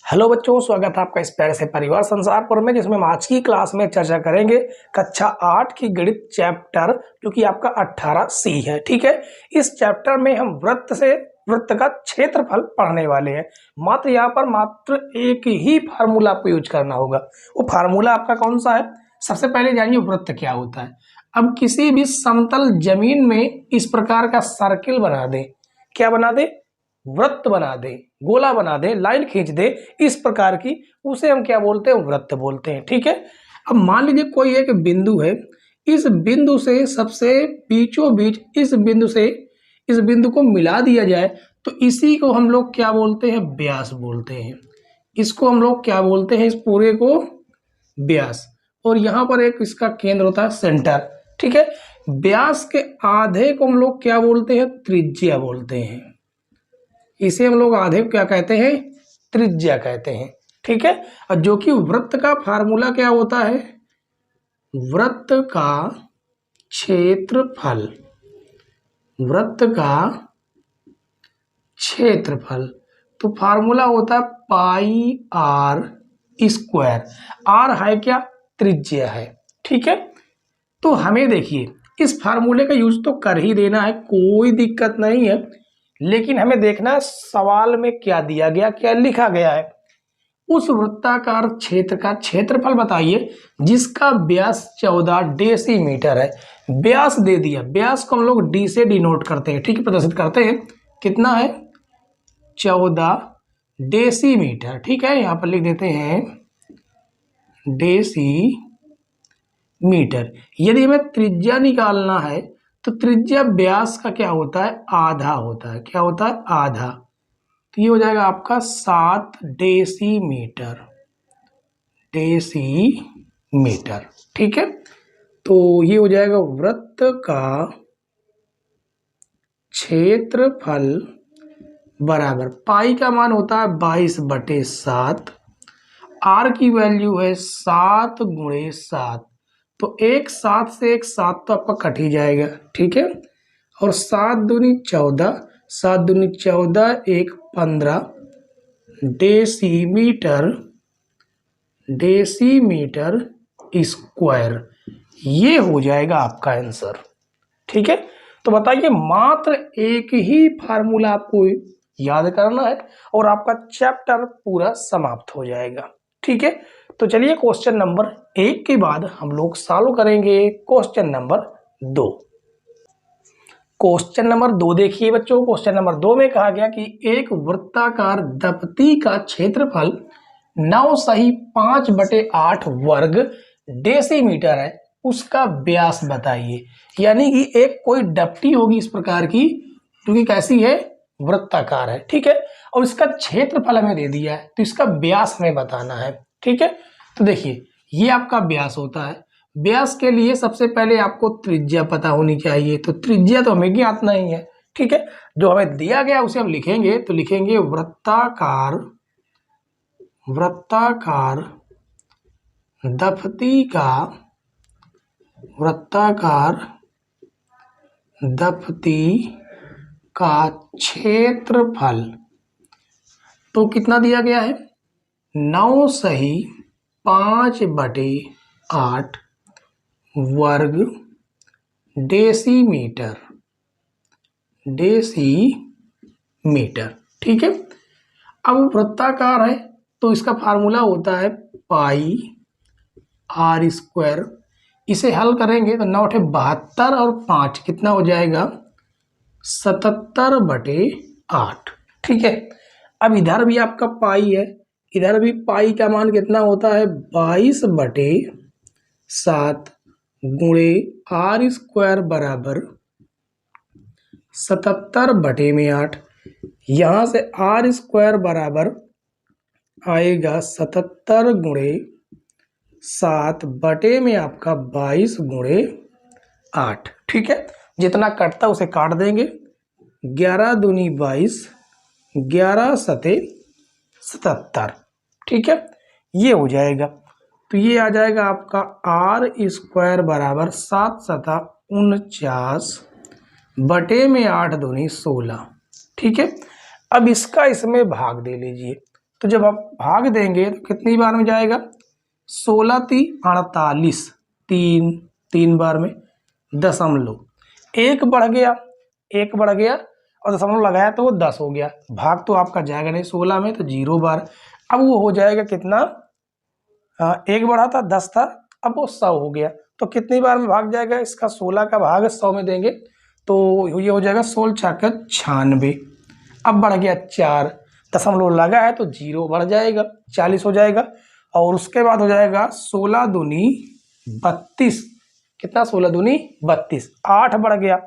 Hello बच्चों, स्वागत है आपका इस प्यारे से परिवार संसारपुर में, जिसमें हम आज की क्लास में चर्चा करेंगे कक्षा 8 की गणित चैप्टर जो कि आपका 18C है। ठीक है, इस चैप्टर में हम वृत्त का क्षेत्रफल पढ़ने वाले हैं। यहाँ पर एक ही फार्मूला आपको यूज करना होगा। वो फार्मूला आपका कौन सा है? सबसे पहले जानिए वृत्त क्या होता है। अब किसी भी समतल जमीन में इस प्रकार का सर्किल बना दे, क्या बना दे? वृत्त बना दे, गोला बना दे, लाइन खींच दे इस प्रकार की, उसे हम क्या बोलते हैं? वृत्त बोलते हैं। ठीक है, अब मान लीजिए कोई एक बिंदु है, इस बिंदु से सबसे बीचों बीच इस बिंदु को मिला दिया जाए तो इसी को हम लोग क्या बोलते हैं? व्यास बोलते हैं। इसको हम लोग क्या बोलते हैं? इस पूरे को व्यास। और यहाँ पर एक इसका केंद्र होता है, सेंटर। ठीक है, व्यास के आधे को हम लोग क्या बोलते हैं? त्रिज्या बोलते हैं। इसे हम लोग आधे क्या कहते हैं? त्रिज्या कहते हैं। ठीक है, और जो कि वृत्त का फार्मूला क्या होता है? वृत्त का क्षेत्रफल। वृत्त का क्षेत्रफल तो फार्मूला होता है पाई आर स्क्वायर। आर है क्या? त्रिज्या है। ठीक है, तो हमें देखिए इस फार्मूले का यूज तो कर ही देना है, कोई दिक्कत नहीं है, लेकिन हमें देखना है सवाल में क्या दिया गया, क्या लिखा गया है। उस वृत्ताकार क्षेत्र का क्षेत्रफल बताइए जिसका व्यास 14 डेसीमीटर है। व्यास दे दिया, व्यास को हम लोग डी से डिनोट करते हैं। ठीक है, प्रदर्शित करते हैं। कितना है? 14 डेसीमीटर। ठीक है, यहाँ पर लिख देते हैं डेसीमीटर। यदि हमें त्रिज्या निकालना है तो त्रिज्या व्यास का क्या होता है? आधा होता है। क्या होता है? आधा। तो ये हो जाएगा आपका 7 डेसीमीटर। डेसीमीटर। ठीक है, तो ये हो जाएगा वृत्त का क्षेत्रफल बराबर पाई का मान होता है 22/7। आर की वैल्यू है 7 × 7। तो एक 7 से एक 7 तो आपका कट ही जाएगा। ठीक है, और 7 दूनी 14, 7 दूनी 14, एक 15 डेसीमीटर स्क्वायर। ये हो जाएगा आपका आंसर। ठीक है, तो बताइए मात्र एक ही फार्मूला आपको याद करना है और आपका चैप्टर पूरा समाप्त हो जाएगा। ठीक है, तो चलिए क्वेश्चन नंबर 1 के बाद हम लोग सॉल्व करेंगे क्वेश्चन नंबर 2। क्वेश्चन नंबर 2 देखिए बच्चों, क्वेश्चन नंबर 2 में कहा गया कि एक वृत्ताकार दीप्ति का क्षेत्रफल 9 सही 5/8 वर्ग डेसीमीटर है, उसका व्यास बताइए। यानी कि एक कोई दीप्ति होगी इस प्रकार की, क्योंकि कैसी है? वृत्ताकार है। ठीक है, और इसका क्षेत्रफल हमें दे दिया है तो इसका व्यास हमें बताना है। ठीक है, तो देखिए ये आपका व्यास होता है। व्यास के लिए सबसे पहले आपको त्रिज्या पता होनी चाहिए, तो त्रिज्या तो हमें ज्ञात नहीं है। ठीक है, जो हमें दिया गया उसे हम लिखेंगे, तो लिखेंगे वृत्ताकार दीप्ति का क्षेत्रफल तो कितना दिया गया है? 9 सही 5/8 वर्ग डेसीमीटर। ठीक है, अब वृत्ताकार है तो इसका फार्मूला होता है पाई आर स्क्वायर। इसे हल करेंगे तो 9 × 72 और 5 कितना हो जाएगा? 77/8। ठीक है, अब इधर भी आपका पाई है, इधर भी पाई का मान कितना होता है? 22/7 × आर स्क्वायर बराबर 77/8। यहाँ से आर स्क्वायर बराबर आएगा 77 × 7 बटे में आपका 22 × 8। ठीक है, जितना कटता उसे काट देंगे। 11 दूनी 22, 11 सते 77। ठीक है, ये हो जाएगा, तो ये आ जाएगा आपका आर स्क्वायर बराबर 7 सता 49 बटे में 8 दूनी 16। ठीक है, अब इसका इसमें भाग दे लीजिए, तो जब आप भाग देंगे तो कितनी बार में जाएगा, 16 3 48, तीन तीन बार में, दशमलव एक बढ़ गया, एक बढ़ गया और दशमलव लगाया तो वो 10 हो गया। भाग तो आपका जाएगा नहीं 16 में, तो 0 बार। अब वो हो जाएगा कितना, एक बढ़ा था 10 था, अब वो 100 हो गया। तो कितनी बार में भाग जाएगा, इसका 16 का भाग 100 में देंगे तो ये हो जाएगा 16 छक्का 96। अब बढ़ गया 4, दशमलव लगा है तो 0 बढ़ जाएगा, 40 हो जाएगा। और उसके बाद हो जाएगा 16 दूनी 32, कितना 16 दूनी 32, 8 बढ़ गया।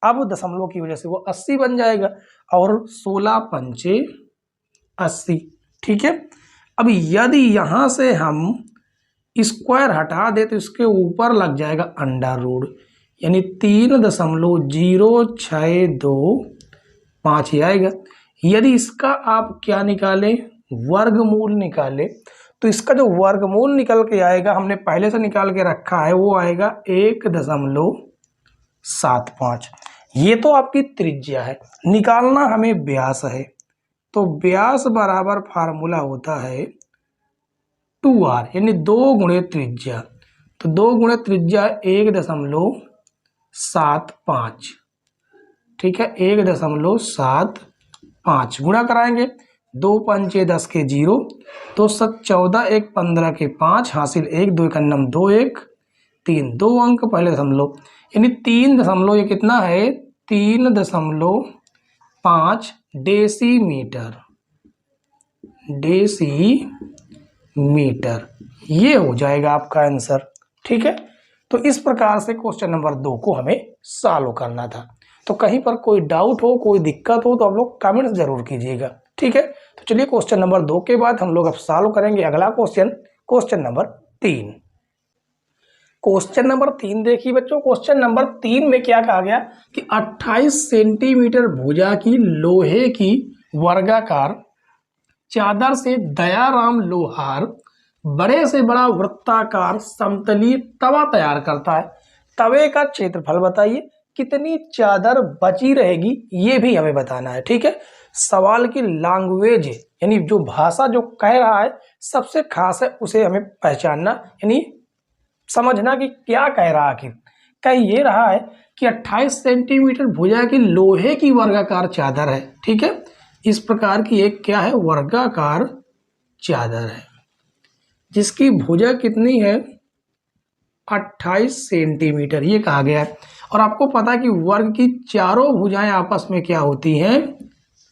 अब दशमलव की वजह से वो 80 बन जाएगा और 16 पंचे 80। ठीक है। अब यदि यहां से हम स्क्वायर हटा दे तो इसके ऊपर लग जाएगा अंडर रूट, यानी 3.062 आएगा। यदि इसका आप क्या निकालें, वर्गमूल निकालें, तो इसका जो वर्गमूल निकल के आएगा, हमने पहले से निकाल के रखा है, वो आएगा 1.75। ये तो आपकी त्रिज्या है, निकालना हमें व्यास है। तो व्यास बराबर फार्मूला होता है 2r, यानी 2 गुणे त्रिज्या। तो 2 गुणे त्रिज्या 1.75, ठीक है, 1.75 गुणा कराएंगे, 2 पंचे 10 के 0, 2 7 14, 1 15 के 5, हासिल 1, 2 का नम 2 1 3, 2 अंक पहले दशमलव, यानी 3 दशमलव, ये कितना है 3.5 डेसीमीटर, डेसीमीटर, ये हो जाएगा आपका आंसर। ठीक है। तो इस प्रकार से क्वेश्चन नंबर 2 को हमें सॉल्व करना था। तो कहीं पर कोई डाउट हो, कोई दिक्कत हो तो आप लोग कमेंट्स जरूर कीजिएगा। ठीक है। तो चलिए क्वेश्चन नंबर 2 के बाद हम लोग अब सॉल्व करेंगे अगला question, question number 3। Question number 3 देखिए बच्चों, क्वेश्चन नंबर 3 में क्या कहा गया कि 28 सेंटीमीटर भुजा की लोहे की वर्गाकार चादर से दयाराम लोहार बड़े से बड़ा वृत्ताकार समतलीय तवा तैयार करता है। तवे का क्षेत्रफल बताइए, कितनी चादर बची रहेगी, ये भी हमें बताना है। ठीक है। सवाल की लैंग्वेज यानी जो भाषा जो कह रहा है सबसे खास है, उसे हमें पहचानना, यानी समझना कि क्या कह रहा है। आखिर कह ये रहा है कि 28 सेंटीमीटर भुजा की लोहे की वर्गाकार चादर है। ठीक है। इस प्रकार की एक क्या है, वर्गाकार चादर है जिसकी भुजा कितनी है 28 सेंटीमीटर, ये कहा गया है। और आपको पता है कि वर्ग की चारों भुजाएं आपस में क्या होती हैं,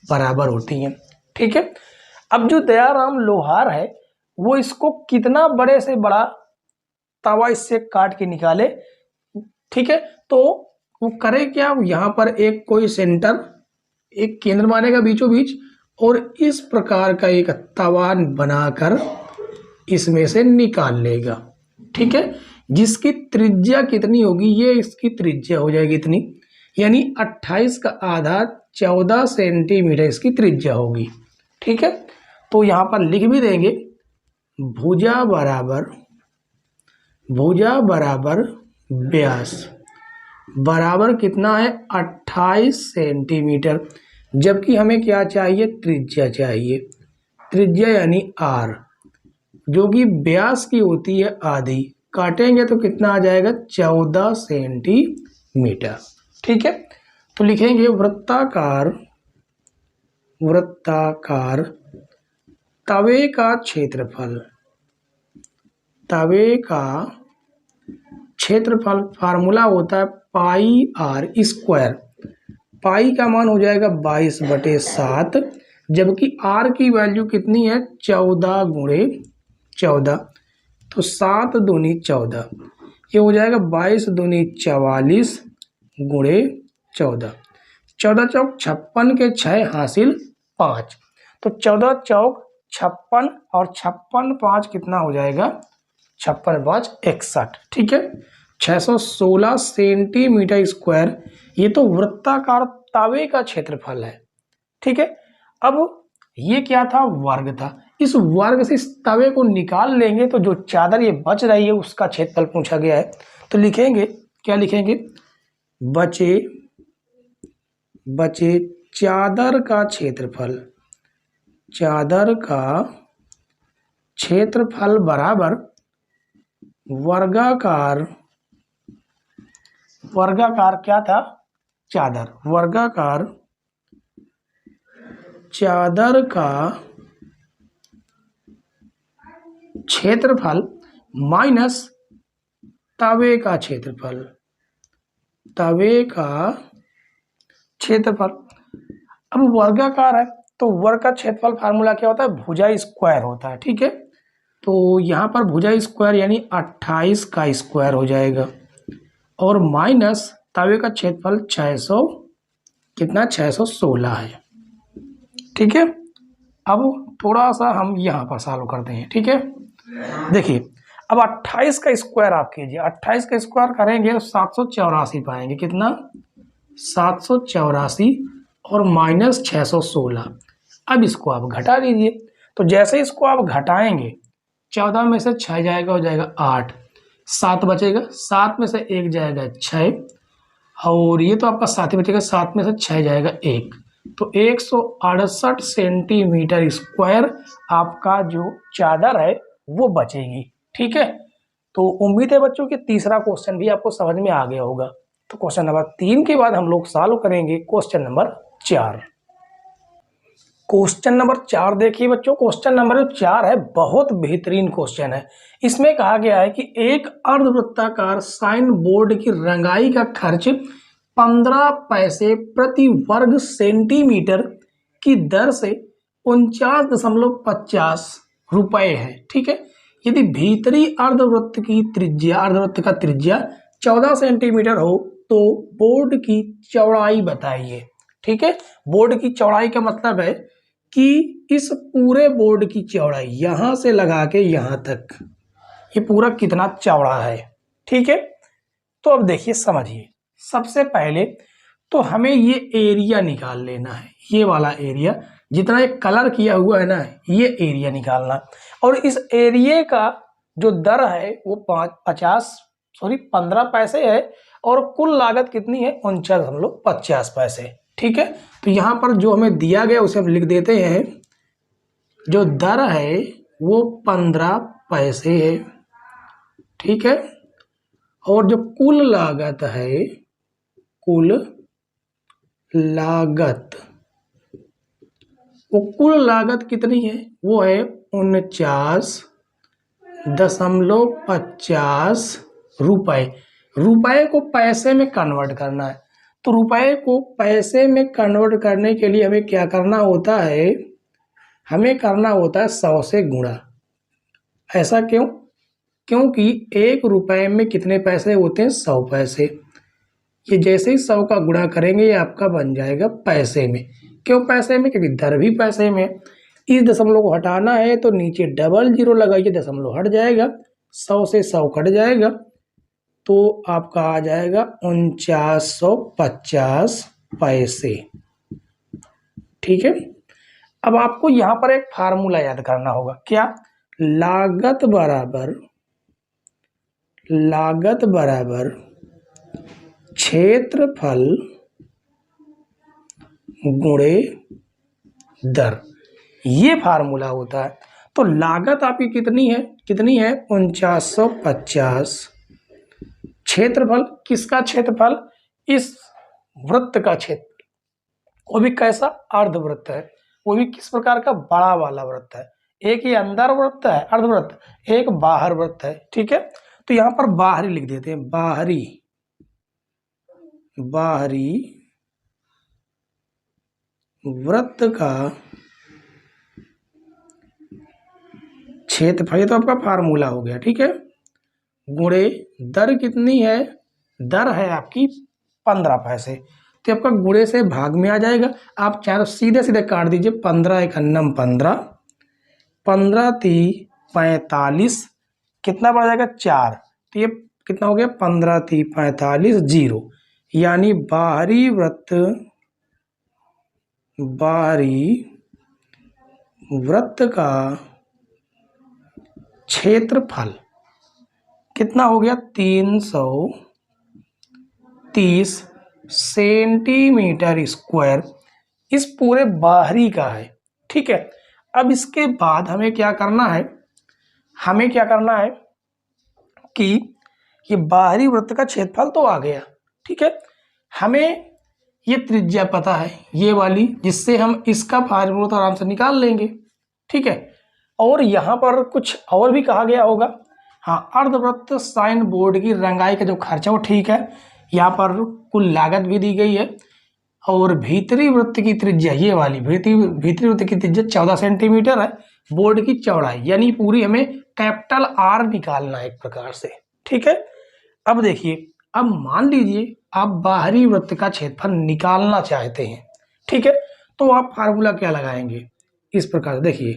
बराबर होती हैं। ठीक है। अब जो दयाराम लोहार है वो इसको कितना बड़े से बड़ा तवा इससे काट के निकाले। ठीक है। तो वो करे क्या, यहां पर एक कोई सेंटर, एक केंद्र मानेगा बीचों बीच, और इस प्रकार का एक तवा बनाकर इसमें से निकाल लेगा। ठीक है। जिसकी त्रिज्या कितनी होगी, ये इसकी त्रिज्या हो जाएगी इतनी, यानी 28 का आधा 14 सेंटीमीटर इसकी त्रिज्या होगी। ठीक है। तो यहां पर लिख भी देंगे भुजा बराबर व्यास बराबर कितना है 28 सेंटीमीटर, जबकि हमें क्या चाहिए, त्रिज्या चाहिए। त्रिज्या यानी r, जो कि व्यास की होती है आधी, काटेंगे तो कितना आ जाएगा 14 सेंटीमीटर। ठीक है। तो लिखेंगे वृत्ताकार तवे का क्षेत्रफल, तवे का क्षेत्रफल फार्मूला होता है पाई आर स्क्वायर। पाई का मान हो जाएगा 22/7, जबकि आर की वैल्यू कितनी है 14 गुणे 14, तो 7 दूनी 14, ये हो जाएगा 22 दूनी 44 गुणे 14, 14 चौक 56 के 6 हासिल 5, तो 14 चौक 56 और 56 5 कितना हो जाएगा 56 5 61। ठीक है। 616 सेंटीमीटर स्क्वायर, ये तो वृत्ताकार तवे का क्षेत्रफल है। ठीक है। अब ये क्या था, वर्ग था। इस वर्ग से इस तवे को निकाल लेंगे तो जो चादर ये बच रही है उसका क्षेत्रफल पूछा गया है। तो लिखेंगे, क्या लिखेंगे, बचे चादर का क्षेत्रफल, चादर का क्षेत्रफल बराबर वर्गाकार, वर्गाकार क्या था, चादर, वर्गाकार चादर का क्षेत्रफल माइनस तवे का क्षेत्रफल, तवे का क्षेत्रफल। अब वर्गाकार है तो वर्ग का क्षेत्रफल फार्मूला क्या होता है, भुजा स्क्वायर होता है, ठीक है। तो यहाँ पर भुजा स्क्वायर यानी 28 का स्क्वायर हो जाएगा और माइनस तवे का क्षेत्रफल 600 कितना 616 है, ठीक है। अब थोड़ा सा हम यहाँ पर सॉल्व करते हैं, ठीक है। देखिए अब 28 का स्क्वायर आप कीजिए, 28 का स्क्वायर करेंगे तो 784 पाएंगे, कितना 784 और माइनस 616। अब इसको आप घटा दीजिए, तो जैसे इसको आप घटाएंगे 14 में से 6 जाएगा, हो जाएगा 8, 7 बचेगा, 7 में से 1 जाएगा 6 और ये तो आपका 7 ही बचेगा, 7 में से 6 जाएगा 1, तो 168 सेंटीमीटर स्क्वायर आपका जो चादर है वो बचेगी, ठीक है। तो उम्मीद है बच्चों कि तीसरा क्वेश्चन भी आपको समझ में आ गया होगा। तो क्वेश्चन नंबर 3 के बाद हम लोग सॉल्व करेंगे क्वेश्चन नंबर 4। क्वेश्चन नंबर 4 देखिए बच्चों, क्वेश्चन नंबर 4 है, बहुत बेहतरीन क्वेश्चन है। इसमें कहा गया है कि एक अर्धवृत्ताकार साइन बोर्ड की रंगाई का खर्च 15 पैसे प्रति वर्ग सेंटीमीटर की दर से 49.50 रुपए है, ठीक है। यदि भीतरी अर्धवृत्त की त्रिज्या, अर्धवृत्त का त्रिज्या 14 सेंटीमीटर हो तो बोर्ड की चौड़ाई बताइए, ठीक है। बोर्ड की चौड़ाई का मतलब है कि इस पूरे बोर्ड की चौड़ाई यहां से लगा के यहां तक ये पूरा कितना चौड़ा है, ठीक है। तो अब देखिए समझिए, सबसे पहले तो हमें ये एरिया निकाल लेना है, ये वाला एरिया जितना ये कलर किया हुआ है ना, ये एरिया निकालना, और इस एरिया का जो दर है वो 15 पैसे है और कुल लागत कितनी है 49.50 पैसे, ठीक है। तो यहाँ पर जो हमें दिया गया उसे हम लिख देते हैं, जो दर है वो 15 पैसे है, ठीक है। और जो कुल लागत है, कुल लागत, वो कुल लागत कितनी है, वो है 49.50 रुपए। रुपए को पैसे में कन्वर्ट करना है, तो रुपए को पैसे में कन्वर्ट करने के लिए हमें क्या करना होता है, हमें करना होता है 100 से गुणा। ऐसा क्यों, क्योंकि 1 रुपए में कितने पैसे होते हैं 100 पैसे। ये जैसे ही 100 का गुणा करेंगे ये आपका बन जाएगा पैसे में। क्यों पैसे में, क्योंकि दर भी पैसे में। इस दशमलव को हटाना है तो नीचे डबल जीरो लगाइए, दशमलव हट जाएगा, 100 से 100 कट जाएगा तो आपका आ जाएगा 4950 पैसे, ठीक है। अब आपको यहाँ पर एक फार्मूला याद करना होगा, क्या, लागत बराबर क्षेत्रफल गुणे दर, ये फार्मूला होता है। तो लागत आपकी कितनी है 4950, क्षेत्रफल किसका क्षेत्रफल, इस वृत्त का क्षेत्र, वो भी कैसा अर्धवृत्त है, वो भी किस प्रकार का, बड़ा वाला वृत्त है। एक ये अंदर वृत्त है अर्धवृत्त, एक बाहर वृत्त है, ठीक है। तो यहाँ पर बाहरी लिख देते हैं, बाहरी वृत्त का क्षेत्रफल, ये तो आपका फार्मूला हो गया, ठीक है। गुणे दर कितनी है, दर है आपकी 15 पैसे, तो आपका गुणे से भाग में आ जाएगा। आप चाहे तो सीधे सीधे काट दीजिए, 15 एक अन्नम 15, 15 ती 45, कितना बढ़ जाएगा 4, तो ये कितना हो गया 15 ती 45 जीरो, यानी बाहरी वृत्त का क्षेत्रफल कितना हो गया 330 सेंटीमीटर स्क्वायर, इस पूरे बाहरी का है, ठीक है। अब इसके बाद हमें क्या करना है, हमें क्या करना है कि ये बाहरी वृत्त का क्षेत्रफल तो आ गया, ठीक है। हमें ये त्रिज्या पता है ये वाली, जिससे हम इसका बाह्य तो आराम से निकाल लेंगे, ठीक है। और यहाँ पर कुछ और भी कहा गया होगा, हाँ, अर्धवृत्त साइन बोर्ड की रंगाई का जो खर्चा वो ठीक है, यहाँ पर कुल लागत भी दी गई है। और भीतरी वृत्त की त्रिज्या ये वाली भीतरी वृत्त की त्रिज्या 14 सेंटीमीटर है, बोर्ड की चौड़ाई यानी पूरी हमें कैपिटल आर निकालना है एक प्रकार से, ठीक है। अब देखिए, अब मान लीजिए आप बाहरी वृत्त का क्षेत्रफल निकालना चाहते हैं, ठीक है, तो आप फार्मूला क्या लगाएंगे, इस प्रकार देखिए,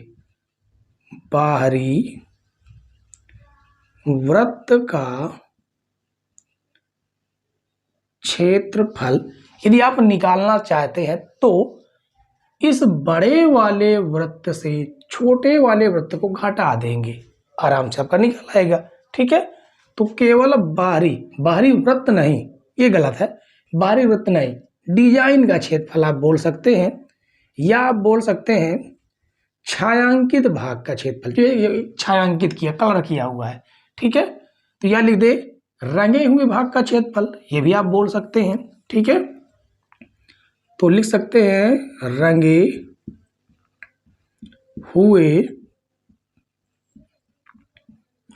बाहरी वृत्त का क्षेत्रफल यदि आप निकालना चाहते हैं तो इस बड़े वाले वृत्त से छोटे वाले वृत्त को घटा देंगे, आराम से आपका निकल आएगा, ठीक है। तो केवल बाहरी वृत्त नहीं, ये गलत है, बाहरी वृत्त नहीं, डिजाइन का क्षेत्रफल आप बोल सकते हैं, या आप बोल सकते हैं छायांकित भाग का क्षेत्रफल, जो ये छायांकित किया, कलर किया हुआ है, ठीक है। तो यह लिख दे रंगे हुए भाग का क्षेत्रफल, ये भी आप बोल सकते हैं, ठीक है। तो लिख सकते हैं रंगे हुए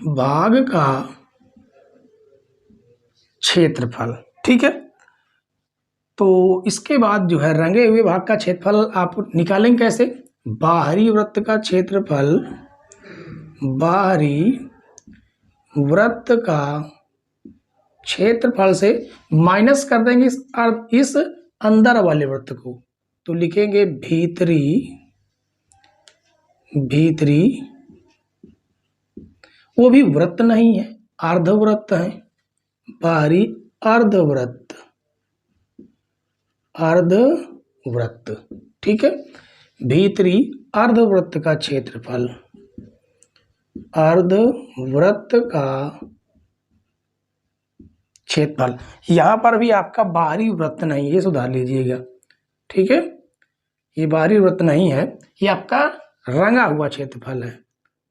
भाग का क्षेत्रफल, ठीक है। तो इसके बाद जो है रंगे हुए भाग का क्षेत्रफल आप निकालेंगे कैसे, बाहरी वृत्त का क्षेत्रफल, बाहरी वृत्त का क्षेत्रफल से माइनस कर देंगे इस अंदर वाले वृत्त को, तो लिखेंगे भीतरी वो भी वृत्त नहीं है, अर्धवृत्त है, बाहरी अर्धवृत्त, ठीक है। भीतरी अर्धवृत्त का क्षेत्रफल, अर्धवृत्त का क्षेत्रफल, यहां पर भी आपका बाहरी वृत्त नहीं है, ये सुधार लीजिएगा, ठीक है। ये बाहरी वृत्त नहीं है, ये आपका रंगा हुआ क्षेत्रफल है,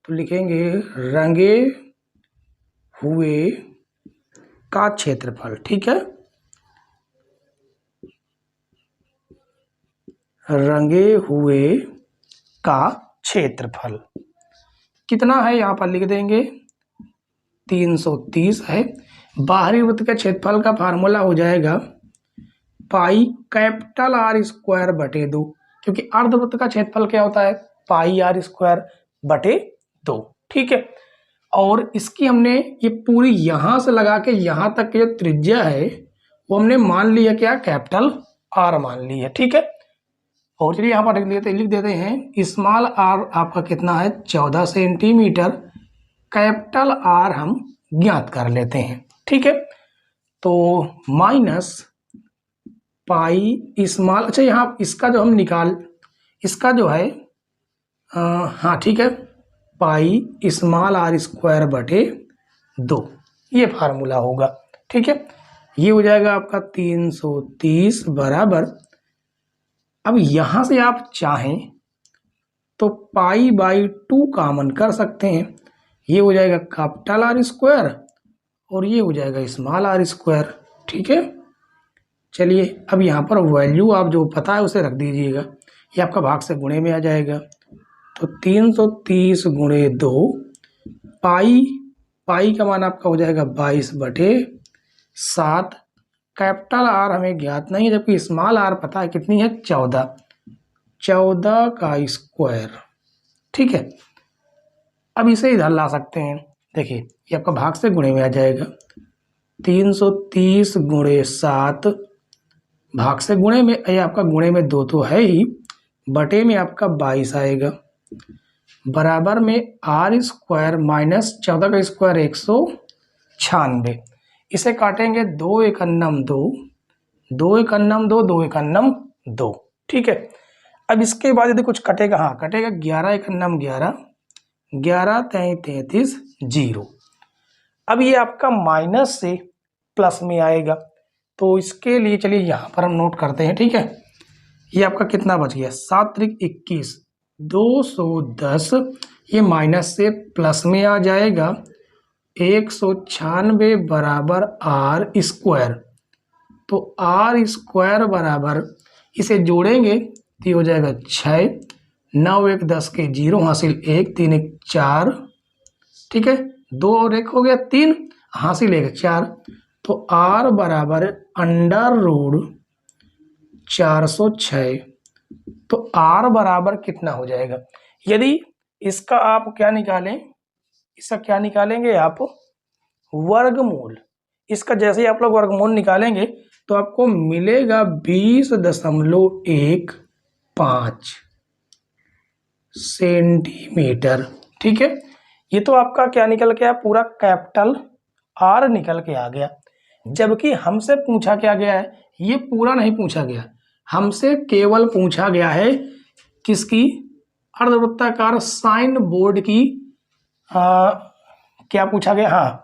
तो लिखेंगे रंगे हुए का क्षेत्रफल, ठीक है। रंगे हुए का क्षेत्रफल कितना है, यहां पर लिख देंगे 330 है। बाहरी वृत्त के क्षेत्रफल का फार्मूला हो जाएगा पाई कैपिटल आर स्क्वायर बटे 2, क्योंकि अर्धवृत्त का क्षेत्रफल क्या होता है, पाई आर स्क्वायर बटे 2, ठीक है। और इसकी हमने ये पूरी यहां से लगा के यहां तक की जो त्रिज्या है वो हमने मान लिया क्या, कैपिटल आर मान ली है, ठीक है। और चलिए यहाँ पर लिख देते हैं स्मॉल आर आपका कितना है 14 सेंटीमीटर, कैपिटल आर हम ज्ञात कर लेते हैं, ठीक है। तो माइनस पाई स्मॉल, अच्छा यहाँ इसका जो हम इसका जो है हाँ ठीक है, पाई स्मॉल आर स्क्वायर बटे 2, ये फार्मूला होगा, ठीक है। ये हो जाएगा आपका 330 बराबर, अब यहां से आप चाहें तो पाई बाई 2 कॉमन कर सकते हैं, ये हो जाएगा कैपिटल आर स्क्वायर और ये हो जाएगा स्मॉल आर स्क्वायर, ठीक है। चलिए अब यहाँ पर वैल्यू आप जो पता है उसे रख दीजिएगा, ये आपका भाग से गुणे में आ जाएगा, तो 330 गुणे 2, पाई का मान आपका हो जाएगा 22 बटे 7, कैपिटल आर हमें ज्ञात नहीं है जबकि स्मॉल आर पता है कितनी है 14 का स्क्वायर, ठीक है। अब इसे इधर ला सकते हैं, देखिए ये आपका भाग से गुणे में आ जाएगा, 330 गुणे 7 भाग से गुणे में, ये आपका गुणे में 2 तो है ही, बटे में आपका 22 आएगा, बराबर में आर स्क्वायर माइनस 14 का स्क्वायर 196, इसे काटेंगे 2 एक अन्नम 2, 2 एक अन्नम 2, 2 एक अन्नम 2, ठीक है। अब इसके बाद यदि कुछ कटेगा, हाँ कटेगा 11 एक अन्नम 11, 11 33 0। अब ये आपका माइनस से प्लस में आएगा, तो इसके लिए चलिए यहाँ पर हम नोट करते हैं, ठीक है। ये आपका कितना बच गया, 7 त्रिक 21, 210, ये माइनस से प्लस में आ जाएगा, 196 बराबर आर स्क्वायर। तो आर स्क्वायर बराबर, इसे जोड़ेंगे तो ये हो जाएगा 6, 9 1 10 के 0 हासिल 1, 3 1 4, ठीक है, 2 और 1 हो गया 3, हासिल 1 4। तो आर बराबर अंडर रूट 406। तो आर बराबर कितना हो जाएगा? यदि इसका आप क्या निकालें, इसका क्या निकालेंगे आप? वर्गमूल। इसका जैसे ही आप लोग वर्गमूल निकालेंगे तो आपको मिलेगा 20.15 सेंटीमीटर। ठीक है, ये तो आपका क्या निकल के आया? पूरा कैपिटल आर निकल के आ गया। जबकि हमसे पूछा क्या गया है? ये पूरा नहीं पूछा गया, हमसे केवल पूछा गया है किसकी? अर्धवृत्ताकार साइन बोर्ड की क्या पूछा गया? हाँ,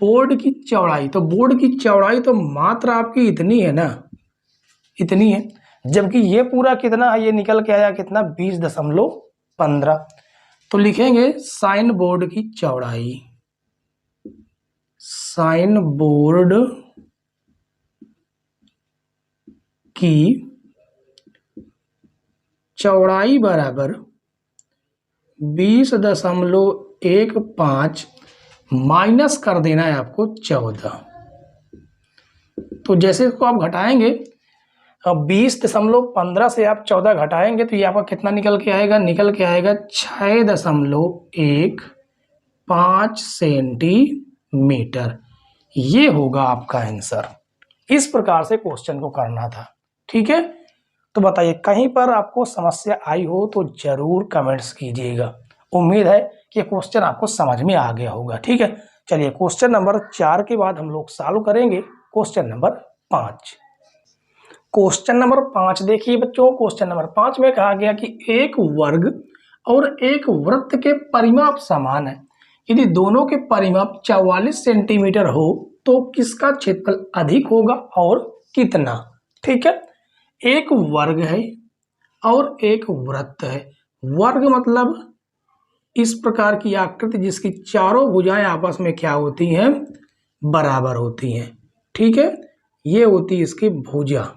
बोर्ड की चौड़ाई। तो बोर्ड की चौड़ाई तो मात्र आपकी इतनी है ना, इतनी है। जबकि ये पूरा कितना है? ये निकल के आया कितना? 20.15। तो लिखेंगे साइन बोर्ड की चौड़ाई, साइन बोर्ड की चौड़ाई बराबर 20.15 माइनस कर देना है आपको 14। तो जैसे इसको आप घटाएंगे, 20.15 से आप 14 घटाएंगे तो ये आपका कितना निकल के आएगा? निकल के आएगा 6.15 सेंटीमीटर। ये होगा आपका आंसर। इस प्रकार से क्वेश्चन को करना था। ठीक है, तो बताइए कहीं पर आपको समस्या आई हो तो जरूर कमेंट्स कीजिएगा। उम्मीद है कि क्वेश्चन आपको समझ में आ गया होगा। ठीक है, चलिए क्वेश्चन नंबर 4 के बाद हम लोग सॉल्व करेंगे क्वेश्चन नंबर 5। क्वेश्चन नंबर 5 देखिए बच्चों, क्वेश्चन नंबर 5 में कहा गया कि एक वर्ग और एक वृत्त के परिमाप समान है। यदि दोनों के परिमाप 44 सेंटीमीटर हो तो किसका क्षेत्रफल अधिक होगा और कितना? ठीक है, एक वर्ग है और एक वृत्त है। वर्ग मतलब इस प्रकार की आकृति जिसकी चारों भुजाएं आपस में क्या होती हैं? बराबर होती हैं। ठीक है, ये होती है इसकी भुजा।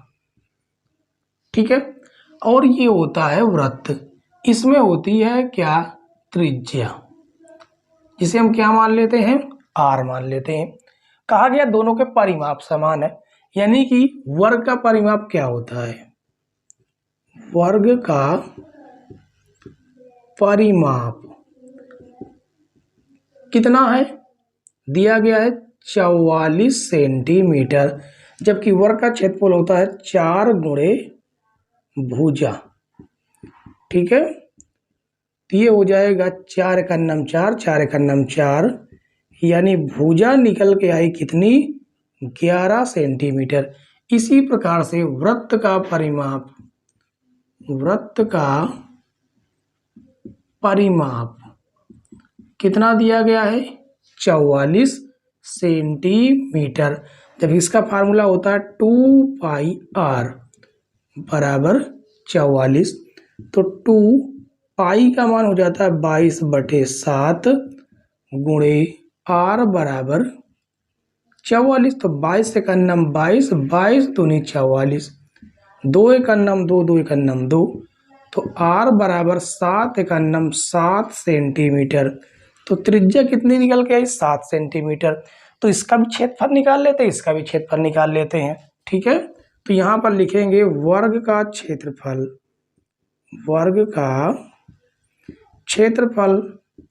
ठीक है, और ये होता है वृत्त, इसमें होती है क्या? त्रिज्या, जिसे हम क्या मान लेते हैं? आर मान लेते हैं। कहा गया दोनों के परिमाप समान है, यानी कि वर्ग का परिमाप क्या होता है? वर्ग का परिमाप कितना है? दिया गया है 44 सेंटीमीटर, जबकि वर्ग का क्षेत्रफल होता है 4 गुणे भुजा। ठीक है, तो ये हो जाएगा 4 का नम 4, 4 का नम 4, यानी भुजा निकल के आई कितनी? 11 सेंटीमीटर। इसी प्रकार से वृत्त का परिमाप, वृत्त का परिमाप कितना दिया गया है? 44 सेंटीमीटर। जब इसका फार्मूला होता है 2 पाई आर बराबर 44, तो 2 पाई का मान हो जाता है 22/7 गुणे आर बराबर 44। तो 22 एक अन्नम 22, 22 दूनी 44, 2 एक अन्नम 2, 2 एक अन्नम 2, तो आर बराबर 7 एक अन्नम 7 सेंटीमीटर। तो त्रिज्या कितनी निकल के आई? 7 सेंटीमीटर। तो इसका भी क्षेत्रफल निकाल लेते हैं, इसका भी क्षेत्रफल निकाल लेते हैं। ठीक है, तो यहाँ पर लिखेंगे वर्ग का क्षेत्रफल, वर्ग का क्षेत्रफल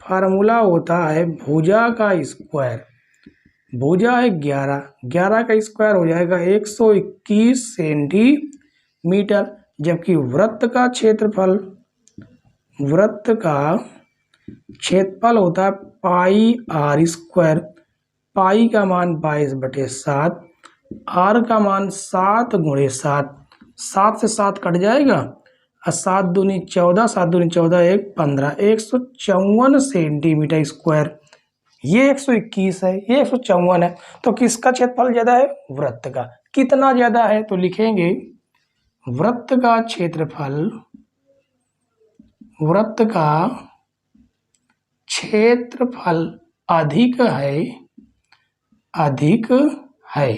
फार्मूला होता है भुजा का स्क्वायर। भुजा है 11, 11 का स्क्वायर हो जाएगा 121 सेंटीमीटर। जबकि वृत्त का क्षेत्रफल, वृत्त का क्षेत्रफल होता है पाई आर स्क्वायर। पाई का मान 22/7, आर का मान 7 गुणे 7, 7 से 7 कट जाएगा और 7 दूनी 14, 7 दूनी 14, 1 15, 154 सेंटीमीटर स्क्वायर। ये 121 है, ये 154 है। तो किसका क्षेत्रफल ज्यादा है? वृत्त का। कितना ज्यादा है? तो लिखेंगे वृत्त का क्षेत्रफल, वृत्त का क्षेत्रफल अधिक है।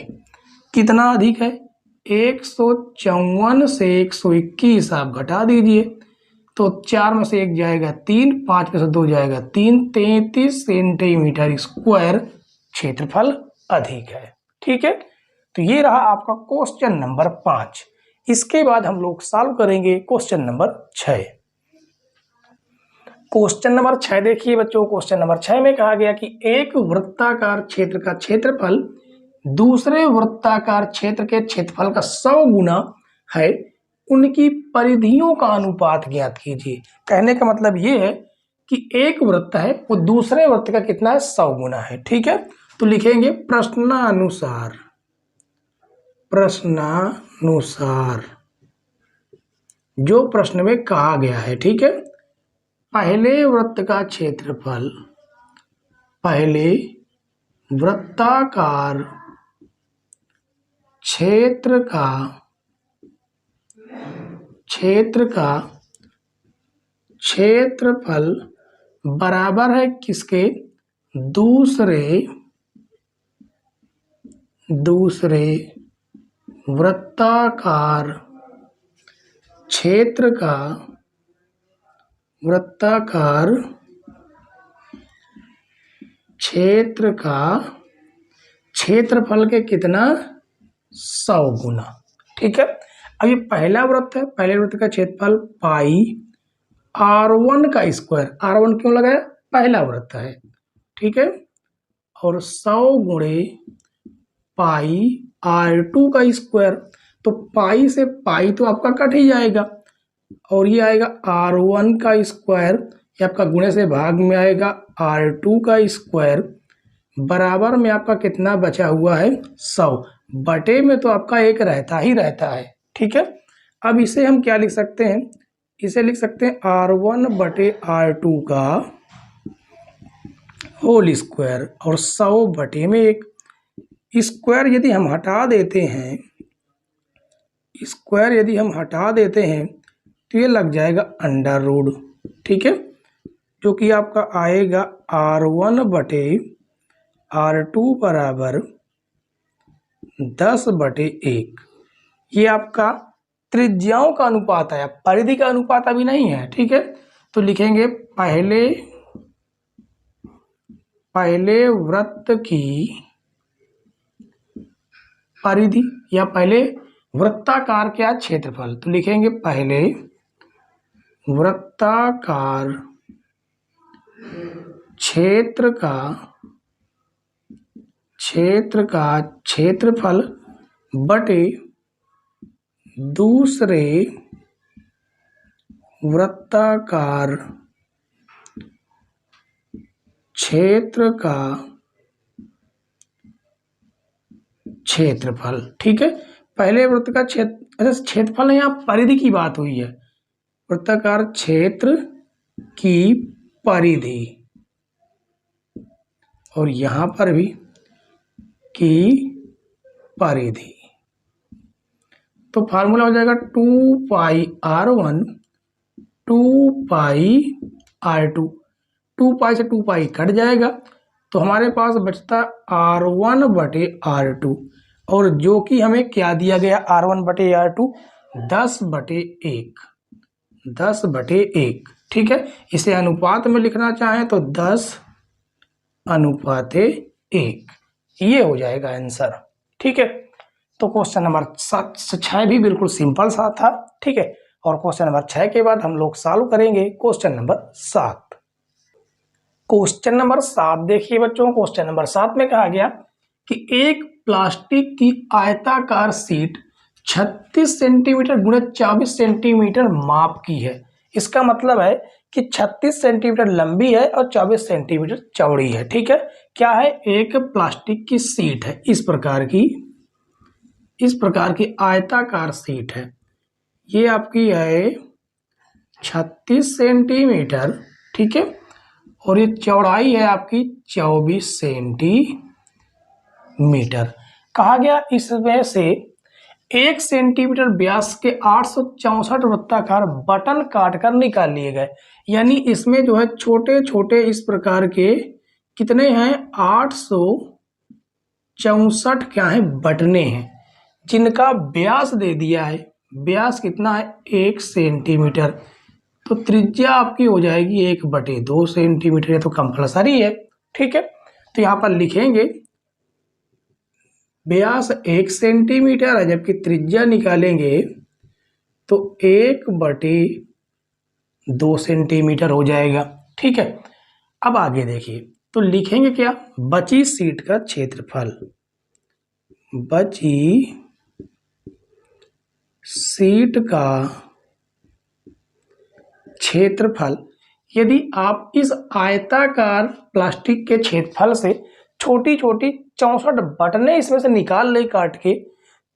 कितना अधिक है? 154 से 121 आप घटा दीजिए तो 4 में से 1 जाएगा 3, 5 में से 2 जाएगा 3, 33 सेंटीमीटर स्क्वायर क्षेत्रफल अधिक है। ठीक है, तो ये रहा आपका क्वेश्चन नंबर 5। इसके बाद हम लोग सॉल्व करेंगे क्वेश्चन नंबर 6। क्वेश्चन नंबर 6 देखिए बच्चों, क्वेश्चन नंबर 6 में कहा गया कि एक वृत्ताकार क्षेत्र का क्षेत्रफल दूसरे वृत्ताकार क्षेत्र के क्षेत्रफल का 100 गुना है, उनकी परिधियों का अनुपात ज्ञात कीजिए। कहने का मतलब ये है कि एक वृत्त है वो दूसरे वृत्त का कितना है? 100 गुना है। ठीक है, तो लिखेंगे प्रश्नानुसार जो प्रश्न में कहा गया है। ठीक है, पहले वृत्त का क्षेत्रफल, पहले वृत्ताकार क्षेत्र का क्षेत्रफल बराबर है किसके? दूसरे वृत्ताकार क्षेत्र का क्षेत्रफल के कितना? 100 गुना। ठीक है, अब ये पहला वृत्त है, पहले वृत्त का क्षेत्रफल पाई r1 का स्क्वायर। r1 क्यों लगाया? पहला वृत्त है। ठीक है, और 100 गुणे पाई r2 का स्क्वायर। तो पाई से पाई तो आपका कट ही जाएगा और ये आएगा r1 का स्क्वायर, ये आपका गुणे से भाग में आएगा r2 का स्क्वायर, बराबर में आपका कितना बचा हुआ है? 100। बटे में तो आपका एक रहता ही रहता है। ठीक है, अब इसे हम क्या लिख सकते हैं? इसे लिख सकते हैं r1 बटे r2 का होल स्क्वायर और 100 बटे में 1। स्क्वायर यदि हम हटा देते हैं तो ये लग जाएगा अंडर रूट। ठीक है, जो कि आपका आएगा r1 बटे r2 बराबर 10 बटे 1। ये आपका त्रिज्याओं का अनुपात है, परिधि का अनुपात अभी नहीं है। ठीक है, तो लिखेंगे पहले वृत्त की परिधि या पहले वृत्ताकार क्या क्षेत्रफल। तो लिखेंगे पहले वृत्ताकार क्षेत्र का क्षेत्रफल बटे दूसरे वृत्ताकार क्षेत्र का क्षेत्रफल। ठीक है, पहले वृत्त का क्षेत्रफल है, यहाँ परिधि की बात हुई है। वृत्ताकार क्षेत्र की परिधि और यहां पर भी की परिधि, तो फार्मूला हो जाएगा 2 पाई r1 2 पाई r2। 2 पाई से 2 पाई कट जाएगा तो हमारे पास बचता r1 बटे r2, और जो कि हमें क्या दिया गया? r1 बटे r2 10 बटे 1। ठीक है, इसे अनुपात में लिखना चाहें तो 10:1, ये हो जाएगा आंसर। ठीक है, तो क्वेश्चन नंबर 6 भी बिल्कुल सिंपल सा था। ठीक है, और क्वेश्चन नंबर 6 के बाद हम लोग सॉल्व करेंगे क्वेश्चन नंबर 7। क्वेश्चन नंबर 7 देखिए बच्चों, क्वेश्चन नंबर 7 में कहा गया कि एक प्लास्टिक की आयताकार शीट 36 सेंटीमीटर गुणे 24 सेंटीमीटर माप की है। इसका मतलब है कि 36 सेंटीमीटर लंबी है और 24 सेंटीमीटर चौड़ी है। ठीक है, क्या है? एक प्लास्टिक की शीट है, इस प्रकार की आयताकार शीट है। ये आपकी है 36 सेंटीमीटर। ठीक है, और ये चौड़ाई है आपकी 24 सेंटीमीटर। कहा गया इसमें से 1 सेंटीमीटर व्यास के 864 वृत्ताकार बटन काटकर निकाल लिए गए। यानी इसमें जो है छोटे छोटे इस प्रकार के कितने हैं, 864 क्या है, बटने हैं, जिनका व्यास दे दिया है, व्यास कितना है, 1 सेंटीमीटर। तो त्रिज्या आपकी हो जाएगी 1/2 सेंटीमीटर, ये तो कंपलसरी है। ठीक है, तो यहाँ पर लिखेंगे व्यास 1 सेंटीमीटर है, जबकि त्रिज्या निकालेंगे तो 1/2 सेंटीमीटर हो जाएगा। ठीक है, अब आगे देखिए, तो लिखेंगे क्या, बची सीट का क्षेत्रफल, बची सीट का क्षेत्रफल। यदि आप इस आयताकार प्लास्टिक के क्षेत्रफल से छोटी छोटी 64 बटनें इसमें से निकाल ले काट के,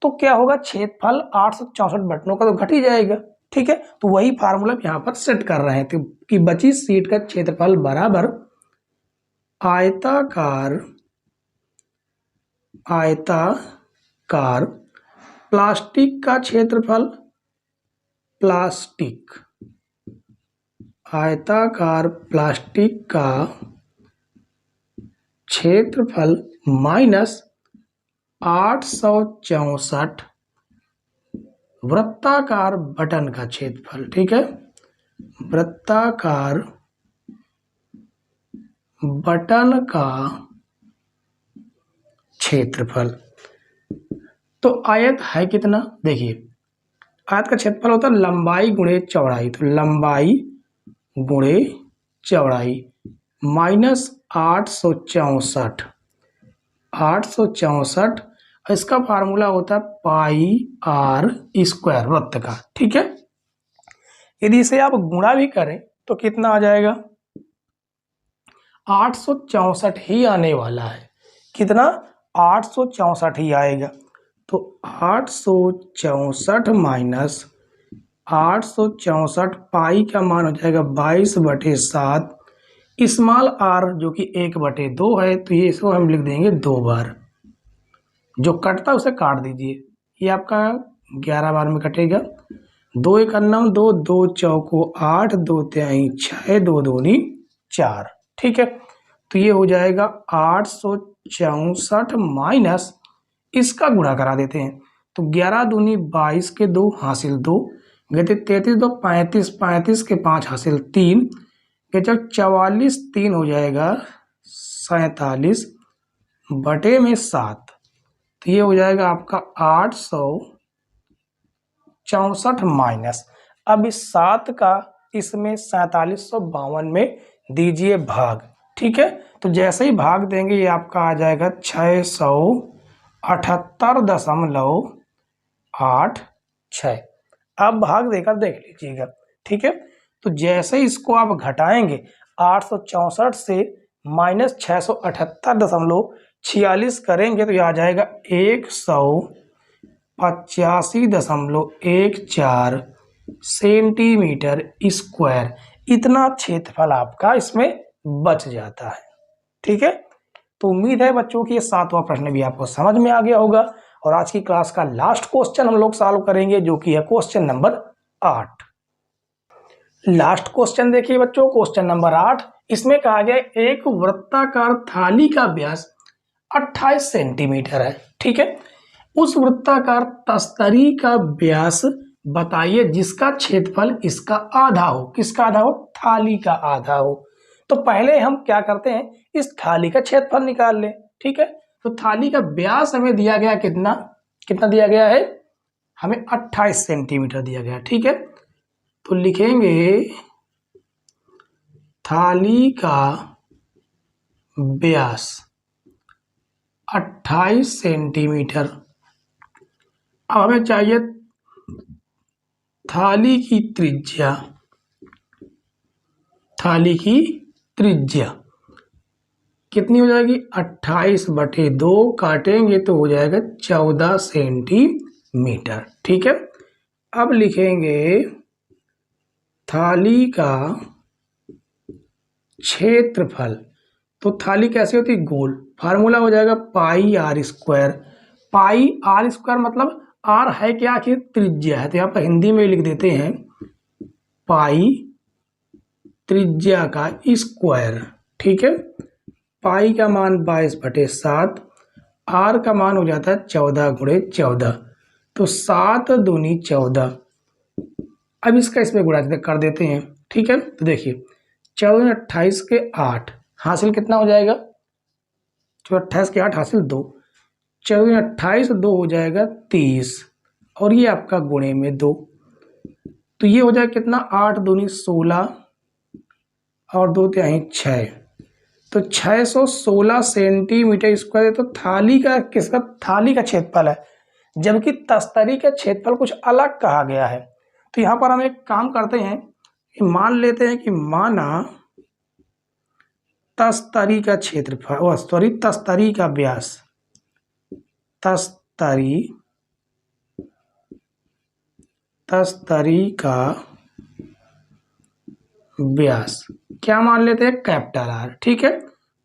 तो क्या होगा, क्षेत्रफल 864 बटनों का तो घट ही जाएगा। ठीक है, तो वही फार्मूला यहाँ पर सेट कर रहे हैं तो कि बची सीट का क्षेत्रफल बराबर आयताकार प्लास्टिक का क्षेत्रफल, आयताकार प्लास्टिक का क्षेत्रफल माइनस 864 वृत्ताकार बटन का क्षेत्रफल। ठीक है, वृत्ताकार बटन का क्षेत्रफल। तो आयत है कितना, देखिए आयत का क्षेत्रफल होता है लंबाई गुणे चौड़ाई, तो लंबाई गुणे चौड़ाई माइनस 864, इसका फार्मूला होता है पाई आर स्क्वायर वृत्त का। ठीक है, यदि इसे आप गुणा भी करें तो कितना आ जाएगा, 864 ही आने वाला है। कितना, 864 ही आएगा। तो 864 माइनस 864, पाई का मान हो जाएगा 22/7, स्मॉल आर जो कि 1/2 है, तो ये इसको हम लिख देंगे 2 बार, जो कटता है उसे काट दीजिए, ये आपका 11 बार में कटेगा। 2 1 9, 2 2 चौको 8, 2 3 6, 2 दूनी 4। ठीक है, तो ये हो जाएगा 864 माइनस, इसका गुणा करा देते हैं, तो 11 दूनी 22 के 2 हासिल 2, गति 33 2 35, 35 के 5 हासिल 3, जब 44 3 हो जाएगा 47/7, तो ये हो जाएगा आपका 864 माइनस, अब इस 7 का इसमें 4752 में दीजिए भाग। ठीक है, तो जैसे ही भाग देंगे ये आपका आ जाएगा 678.86। अब भाग देकर देख लीजिएगा। ठीक है, तो जैसे इसको आप घटाएंगे 864 से माइनस 678.46 करेंगे तो यह आ जाएगा 185.14 सेंटीमीटर स्क्वायर। इतना क्षेत्रफल आपका इसमें बच जाता है। ठीक है, तो उम्मीद है बच्चों की ये 7वां प्रश्न भी आपको समझ में आ गया होगा। और आज की क्लास का लास्ट क्वेश्चन हम लोग सॉल्व करेंगे, जो कि है क्वेश्चन नंबर 8। लास्ट क्वेश्चन देखिए बच्चों, क्वेश्चन नंबर 8, इसमें कहा गया एक वृत्ताकार थाली का व्यास 28 सेंटीमीटर है। ठीक है, उस वृत्ताकार तस्तरी का व्यास बताइए जिसका क्षेत्रफल इसका आधा हो। किसका आधा हो, थाली का आधा हो। तो पहले हम क्या करते हैं, इस थाली का क्षेत्रफल निकाल लें। ठीक है, तो थाली का व्यास हमें दिया गया कितना दिया गया है, हमें 28 सेंटीमीटर दिया गया। ठीक है, तो लिखेंगे थाली का व्यास 28 सेंटीमीटर। अब हमें चाहिए थाली की त्रिज्या, कितनी हो जाएगी, 28/2 काटेंगे तो हो जाएगा 14 सेंटीमीटर। ठीक है, अब लिखेंगे थाली का क्षेत्रफल। तो थाली कैसे होती है, गोल, फार्मूला हो जाएगा pi R square. Pi R square मतलब आर है क्या कि त्रिज्या है, तो यहाँ पर हिंदी में लिख देते हैं पाई त्रिज्या का स्क्वायर। ठीक है, पाई का मान 22/7, आर का मान हो जाता है 14 × 14, तो 7 दूनी 14। अब इसका इसमें गुणा कर देते हैं। ठीक है, तो देखिए 14 28 के 8 हासिल कितना हो जाएगा, 28 के 8 हासिल 2, 14 28 2 हो जाएगा 30, और ये आपका गुणे में 2, तो ये हो जाएगा कितना 8 दूनी 16 और 2 तिहाई 6, तो 616 सेंटीमीटर स्क्वायर। तो थाली का किसका, थाली का क्षेत्रफल है, जबकि तस्तरी का क्षेत्रफल कुछ अलग कहा गया है। तो यहाँ पर हम एक काम करते हैं कि मान लेते हैं कि माना तस्तरी का क्षेत्रफल, सॉरी तस्तरी का व्यास, तस्तरी का व्यास क्या मान लेते हैं, कैपिटल आर। ठीक है,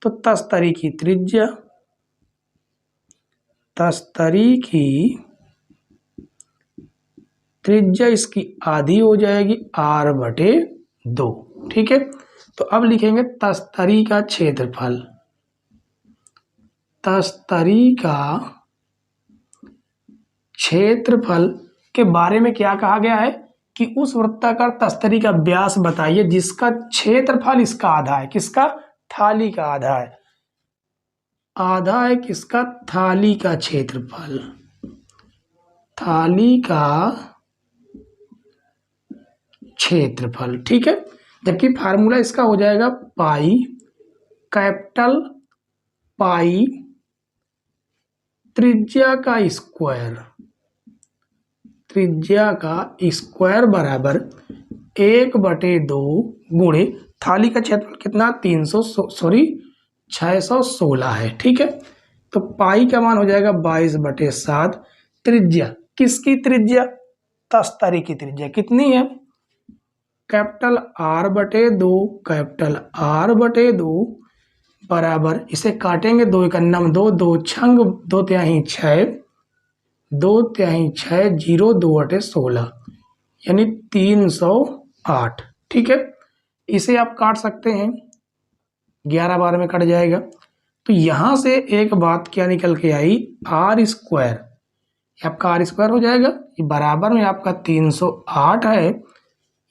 तो तस्तरी की त्रिज्या, तस्तरी की त्रिज्या इसकी आधी हो जाएगी r/2। ठीक है, तो अब लिखेंगे तस्तरी का क्षेत्रफल, तस्तरी का क्षेत्रफल के बारे में क्या कहा गया है कि उस वृत्ताकार तस्तरी का व्यास बताइए जिसका क्षेत्रफल इसका आधा है। किसका, थाली का आधा है, आधा है किसका, थाली का क्षेत्रफल, थाली का क्षेत्रफल। ठीक है, जबकि फार्मूला इसका हो जाएगा पाई, कैपिटल पाई त्रिज्या का स्क्वायर, त्रिज्या का स्क्वायर बराबर 1/2 गुणे थाली का क्षेत्रफल कितना 616 है। ठीक है, तो पाई का मान हो जाएगा 22/7, त्रिज्या किसकी त्रिज्या, तस्तरी की त्रिज्या कितनी है, कैपिटल r/2, कैपिटल r/2 बराबर, इसे काटेंगे 2 × 9 2, 2 छंग 2 तिहाई 6, 2 तिहाई 6, 0 2/16 यानी 308। ठीक है, इसे आप काट सकते हैं, 11 बार में कट जाएगा। तो यहाँ से एक बात क्या निकल के आई, r², आपका r² हो जाएगा, ये बराबर में आपका 308 है।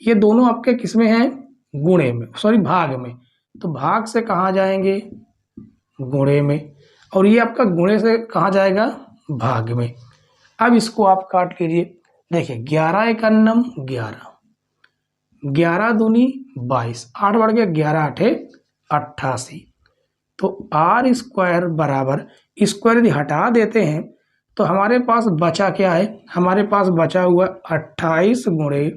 ये दोनों आपके किस में हैं, गुणे में, सॉरी भाग में, तो भाग से कहाँ जाएंगे, गुणे में, और ये आपका गुणे से कहाँ जाएगा, भाग में। अब इसको आप काट लीजिए, देखिए 11 × 9 11, 11 दूनी 22, 8 बढ़ गया, 11 8 88, तो r² बराबर, स्क्वायर यदि हटा देते हैं तो हमारे पास बचा क्या है, हमारे पास बचा हुआ 28 ×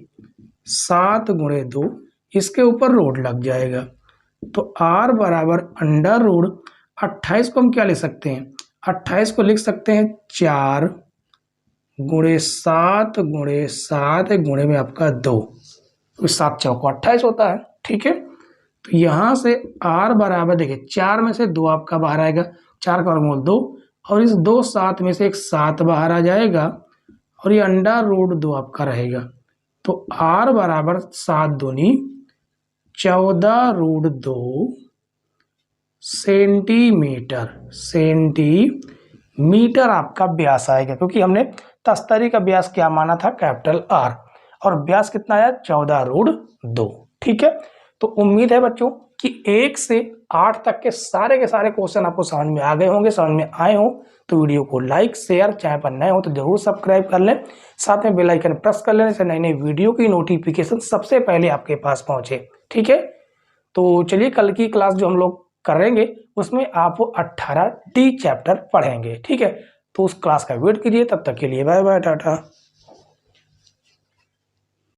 7 × 2, इसके ऊपर रूट लग जाएगा, तो r बराबर √28 को हम क्या लिख सकते हैं, 28 को लिख सकते हैं 4 × 7 × 7 गुणे में आपका 2, तो 7 चौको 28 होता है। ठीक है, तो यहाँ से r बराबर, देखिए 4 में से 2 आपका बाहर आएगा, 4 का वर्गमूल 2, और इस 2 7 में से एक 7 बाहर आ जाएगा, और ये √2 आपका रहेगा, तो r बराबर 7 दूनी 14√2 सेंटीमीटर आपका व्यास आएगा, क्योंकि हमने तस्तरी का व्यास क्या माना था, कैपिटल R, और व्यास कितना आया 14√2। ठीक है, तो उम्मीद है बच्चों कि 1 से 8 तक के सारे क्वेश्चन आपको समझ में आ गए होंगे, समझ में आए हो तो वीडियो को लाइक शेयर, चैनल पर नए हो तो जरूर सब्सक्राइब कर लें, साथ में बेल आइकन प्रेस कर लेने से नई नई वीडियो की नोटिफिकेशन सबसे पहले आपके पास पहुंचे। ठीक है, तो चलिए कल की क्लास जो हम लोग करेंगे उसमें आप 18D चैप्टर पढ़ेंगे। ठीक है, तो उस क्लास का वेट कीजिए, तब तक के लिए बाय बाय, टाटा।